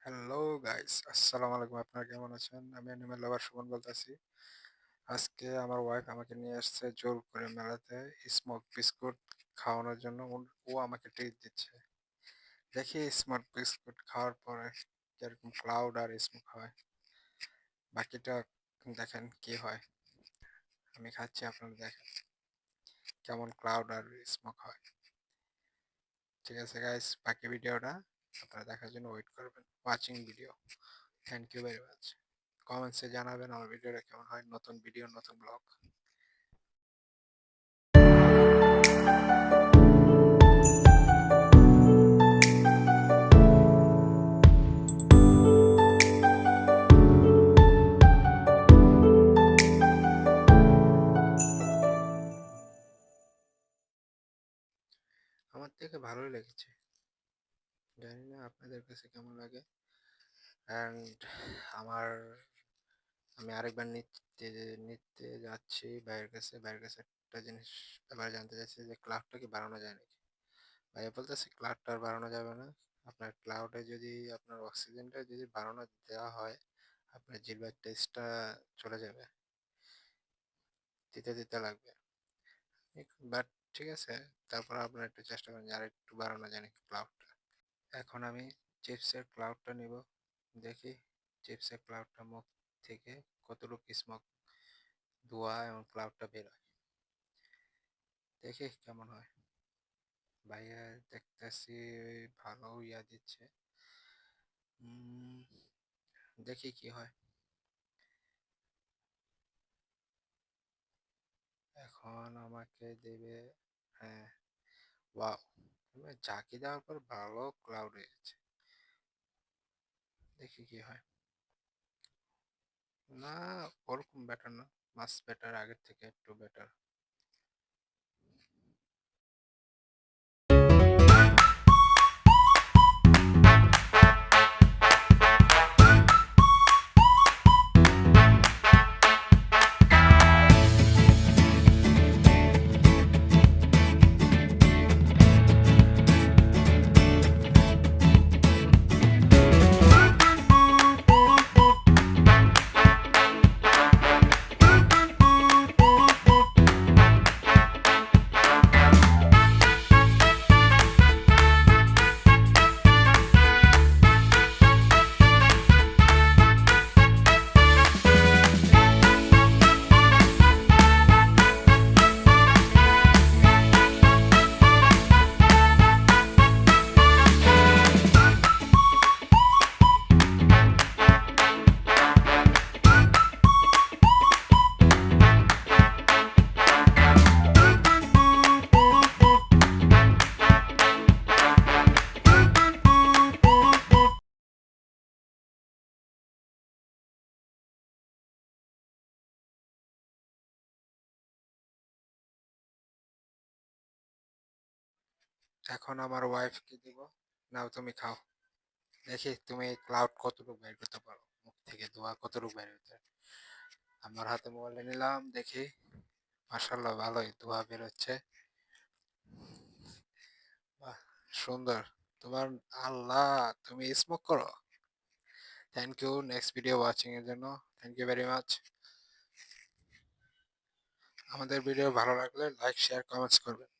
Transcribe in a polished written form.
Hello guys, আসসালামু আলাইকুম। আপনারা কেমন আছেন? আমি অ্যানিমেল লাভার সুমন বলতেছি। আজকে আমার ওয়াইফ আমাকে নিয়ে আসছে জোর করে মেলাতে স্মোক বিস্কুট খাওয়ানোর জন্য। ও আমাকে ট্রিট দিচ্ছে। দেখি স্মোক বিস্কুট খাওয়ার পরে কিরকম ক্লাউড আর স্মোক হয়। বাকিটা দেখেন কি হয়। আমি খাচ্ছি, আপনারা দেখেন কেমন ক্লাউড আর স্মোক হয়। ঠিক আছে গাইস, বাকি ভিডিওটা আপনারা দেখার জন্য ওয়েট করবেন। Watching video. Thank you very much. কমেন্টসে জানাবেন আমার ভিডিওটা কেমন হয়। নতুন ভিডিও, নতুন ব্লগ। আমার থেকে ভালোই লেগেছে, জানি না আপনাদের কাছে কেমন লাগে। অ্যান্ড আমার আমি আরেকবার নিতে যাচ্ছি ভাইয়ের কাছে একটা জিনিস এবার জানতে চাইছি যে ক্লাউডটা কি বাড়ানো যায় নাকি। ভাইয়া বলতেছে ক্লাউডটা আর বাড়ানো যাবে না। আপনার ক্লাউডে যদি আপনার অক্সিজেনটা যদি বাড়ানো দেওয়া হয়, আপনার জিহ্বার টেস্টটা চলে যাবে, দিতে দিতে লাগবে। বাট ঠিক আছে, তারপর আপনার একটু চেষ্টা করেন যে আর একটু বাড়ানো যায় নাকি ক্লাউডটা। এখন আমি চিপসের ক্লাউডটা নিব, দেখি চিপসের ক্লাউডটা মুখ থেকে কতটুকু স্মোক, ধোঁয়া এবং ক্লাউডটা বের হয়, দেখি কেমন হয়। ভাইয়া দেখতেছি ভালো ইয়া দিচ্ছে। উম, দেখি কি হয়। এখন আমাকে দেবে, হ্যাঁ, ওয়াও, ঝাঁকি দেওয়ার পর ভালো ক্লাউড হয়েছে। দেখি কি হয়। না, ওরকম বেটার না, মাস বেটার, আগের থেকে একটু বেটার। এখন আমার ওয়াইফকে দিব, নাও তুমি খাও, দেখি তুমি ক্লাউড কতটুকু বের করতে পারো, মুখ থেকে ধোঁয়া কতটুকু বের হতে। আমার হাতে মোবাইলটা নিলাম, দেখি মাশাআল্লাহ ভালোই ধোঁয়া বের হচ্ছে। বাহ, সুন্দর। তোমার, আল্লাহ, তুমি স্মোক করো। Thank you next video watching এর জন্য। Thank you very much. আমাদের ভিডিও ভালো লাগলে লাইক শেয়ার কমেন্টস করবেন।